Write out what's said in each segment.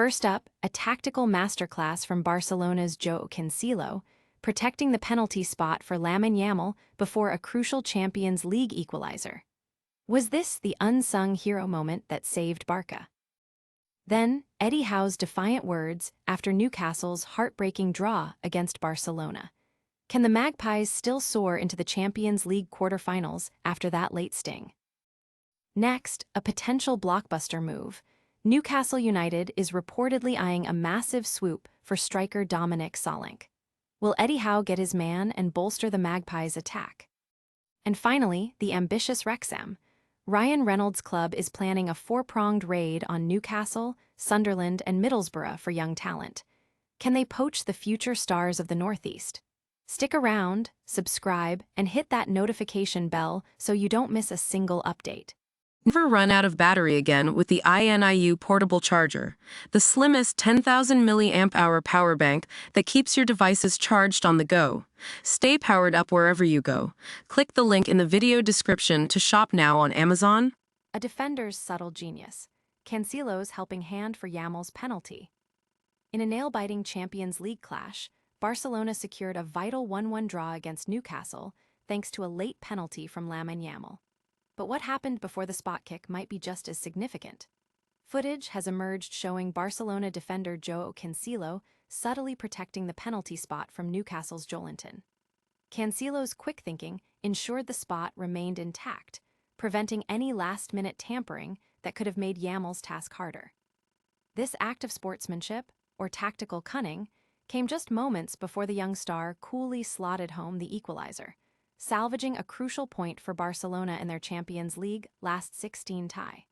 First up, a tactical masterclass from Barcelona's Joao Cancelo, protecting the penalty spot for Lamine Yamal before a crucial Champions League equalizer. Was this the unsung hero moment that saved Barca? Then, Eddie Howe's defiant words after Newcastle's heartbreaking draw against Barcelona. Can the Magpies still soar into the Champions League quarterfinals after that late sting? Next, a potential blockbuster move. Newcastle United is reportedly eyeing a massive swoop for striker Dominic Solanke. Will Eddie Howe get his man and bolster the Magpies' attack? And finally, the ambitious Wrexham. Ryan Reynolds' club is planning a four-pronged raid on Newcastle, Sunderland, and Middlesbrough for young talent. Can they poach the future stars of the Northeast? Stick around, subscribe, and hit that notification bell so you don't miss a single update. Never run out of battery again with the INIU portable charger, the slimmest 10,000 mAh power bank that keeps your devices charged on the go. Stay powered up wherever you go. Click the link in the video description to shop now on Amazon. A defender's subtle genius. Cancelo's helping hand for Yamal's penalty. In a nail-biting Champions League clash, Barcelona secured a vital 1-1 draw against Newcastle thanks to a late penalty from Lamine Yamal. But what happened before the spot kick might be just as significant. Footage has emerged showing Barcelona defender Joao Cancelo subtly protecting the penalty spot from Newcastle's Joelinton. Cancelo's quick thinking ensured the spot remained intact, preventing any last-minute tampering that could have made Yamal's task harder. This act of sportsmanship, or tactical cunning, came just moments before the young star coolly slotted home the equalizer, salvaging a crucial point for Barcelona in their Champions League last 16 tie.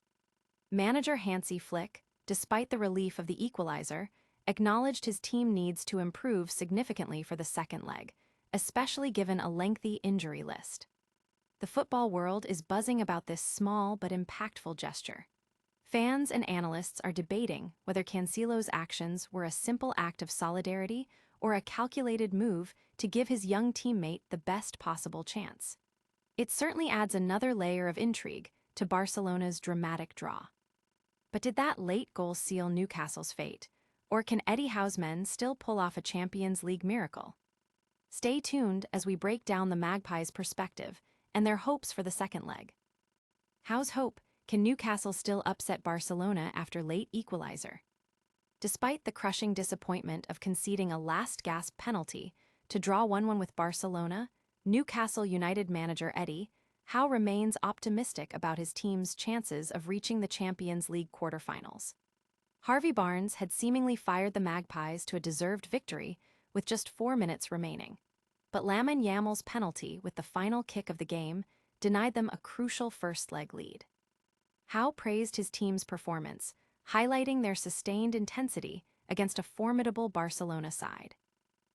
Manager Hansi Flick, despite the relief of the equalizer, acknowledged his team needs to improve significantly for the second leg, especially given a lengthy injury list. The football world is buzzing about this small but impactful gesture. Fans and analysts are debating whether Cancelo's actions were a simple act of solidarity or a calculated move to give his young teammate the best possible chance. It certainly adds another layer of intrigue to Barcelona's dramatic draw. But did that late goal seal Newcastle's fate, or can Eddie Howe's men still pull off a Champions League miracle? Stay tuned as we break down the Magpies' perspective and their hopes for the second leg. Howe's hope: can Newcastle still upset Barcelona after late equalizer? Despite the crushing disappointment of conceding a last-gasp penalty to draw 1-1 with Barcelona, Newcastle United manager Eddie Howe remains optimistic about his team's chances of reaching the Champions League quarterfinals. Harvey Barnes had seemingly fired the Magpies to a deserved victory with just 4 minutes remaining. But Lamine Yamal's penalty with the final kick of the game denied them a crucial first-leg lead. Howe praised his team's performance, highlighting their sustained intensity against a formidable Barcelona side.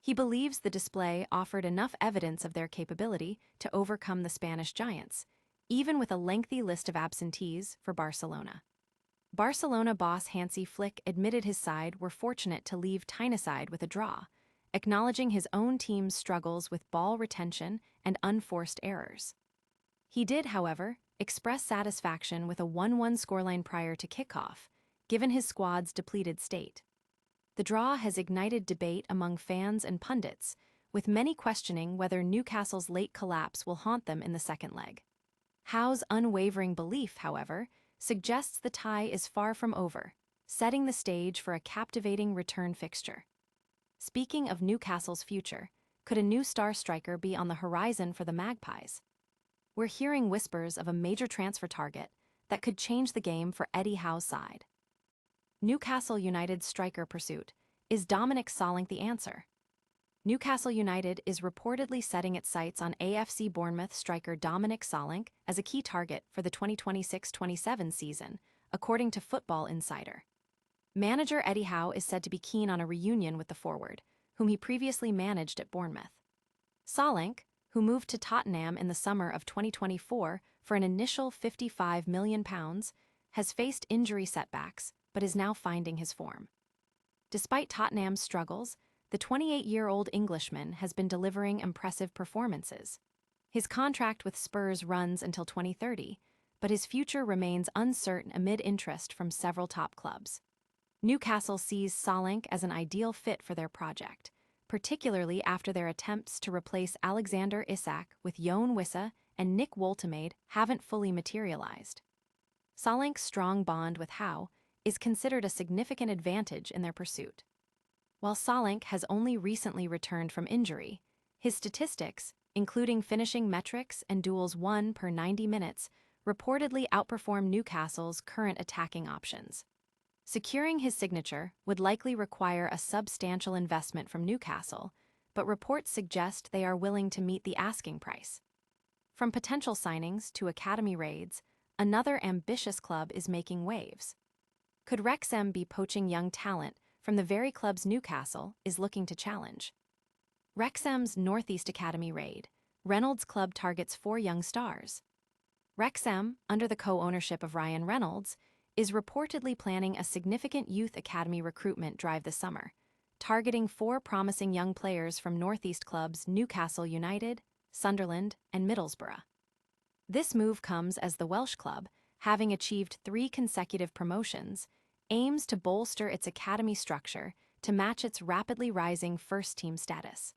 He believes the display offered enough evidence of their capability to overcome the Spanish giants, even with a lengthy list of absentees for Barcelona. Barcelona boss Hansi Flick admitted his side were fortunate to leave Tyneside with a draw, acknowledging his own team's struggles with ball retention and unforced errors. He did, however, express satisfaction with a 1-1 scoreline prior to kickoff, given his squad's depleted state. The draw has ignited debate among fans and pundits, with many questioning whether Newcastle's late collapse will haunt them in the second leg. Howe's unwavering belief, however, suggests the tie is far from over, setting the stage for a captivating return fixture. Speaking of Newcastle's future, could a new star striker be on the horizon for the Magpies? We're hearing whispers of a major transfer target that could change the game for Eddie Howe's side. Newcastle United's striker pursuit: is Dominic Solanke the answer? Newcastle United is reportedly setting its sights on AFC Bournemouth striker Dominic Solanke as a key target for the 2026-27 season, according to Football Insider. Manager Eddie Howe is said to be keen on a reunion with the forward, whom he previously managed at Bournemouth. Solanke, who moved to Tottenham in the summer of 2024 for an initial £55 million, has faced injury setbacks but is now finding his form. Despite Tottenham's struggles, the 28-year-old Englishman has been delivering impressive performances. His contract with Spurs runs until 2030, but his future remains uncertain amid interest from several top clubs. Newcastle sees Solanke as an ideal fit for their project, particularly after their attempts to replace Alexander Isak with Yoane Wissa and Nick Woltemade haven't fully materialized. Solanke's strong bond with Howe is considered a significant advantage in their pursuit. While Solanke has only recently returned from injury, his statistics, including finishing metrics and duels won per 90 minutes, reportedly outperform Newcastle's current attacking options. Securing his signature would likely require a substantial investment from Newcastle, but reports suggest they are willing to meet the asking price. From potential signings to academy raids, another ambitious club is making waves. Could Wrexham be poaching young talent from the very clubs Newcastle is looking to challenge? Wrexham's Northeast Academy raid. Reynolds' club targets 4 young stars. Wrexham, under the co-ownership of Ryan Reynolds, is reportedly planning a significant youth academy recruitment drive this summer, targeting 4 promising young players from Northeast clubs Newcastle United, Sunderland, and Middlesbrough. This move comes as the Welsh club, having achieved 3 consecutive promotions, aims to bolster its academy structure to match its rapidly rising first-team status.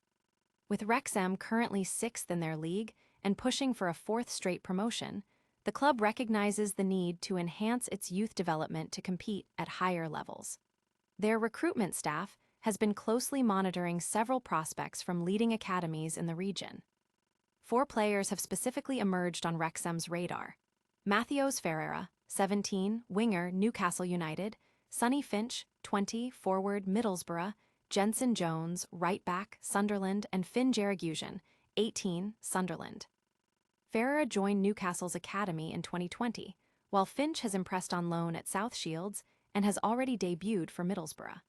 With Wrexham currently 6th in their league and pushing for a 4th straight promotion, the club recognizes the need to enhance its youth development to compete at higher levels. Their recruitment staff has been closely monitoring several prospects from leading academies in the region. 4 players have specifically emerged on Wrexham's radar: Matheus Ferreira, 17, winger, Newcastle United; Sonny Finch, 20, forward, Middlesbrough; Jenson Jones, right back, Sunderland; and Finn Jaragusian, 18, Sunderland. Ferreira joined Newcastle's academy in 2020, while Finch has impressed on loan at South Shields and has already debuted for Middlesbrough.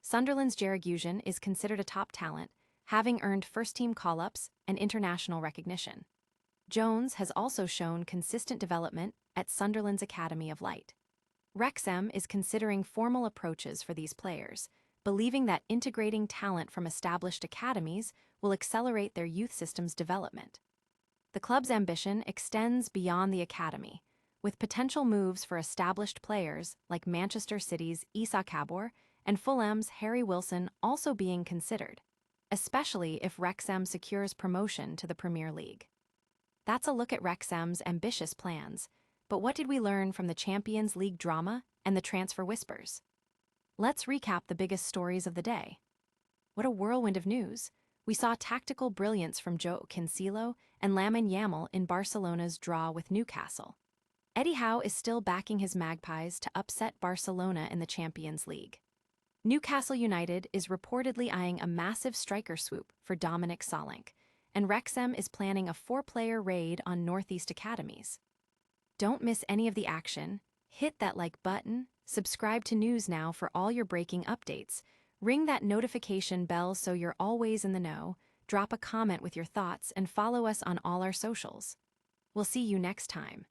Sunderland's Jaragusian is considered a top talent, having earned first-team call-ups and international recognition. Jones has also shown consistent development at Sunderland's Academy of Light. Wrexham is considering formal approaches for these players, believing that integrating talent from established academies will accelerate their youth system's development. The club's ambition extends beyond the academy, with potential moves for established players like Manchester City's Issa Kabor and Fulham's Harry Wilson also being considered, especially if Wrexham secures promotion to the Premier League. That's a look at Wrexham's ambitious plans, but what did we learn from the Champions League drama and the transfer whispers? Let's recap the biggest stories of the day. What a whirlwind of news! We saw tactical brilliance from Joao Cancelo and Lamine Yamal in Barcelona's draw with Newcastle. Eddie Howe is still backing his Magpies to upset Barcelona in the Champions League. Newcastle United is reportedly eyeing a massive striker swoop for Dominic Solanke, and Wrexham is planning a 4-player raid on Northeast academies. Don't miss any of the action. Hit that like button, subscribe to News Now for all your breaking updates, ring that notification bell so you're always in the know, drop a comment with your thoughts, and follow us on all our socials. We'll see you next time.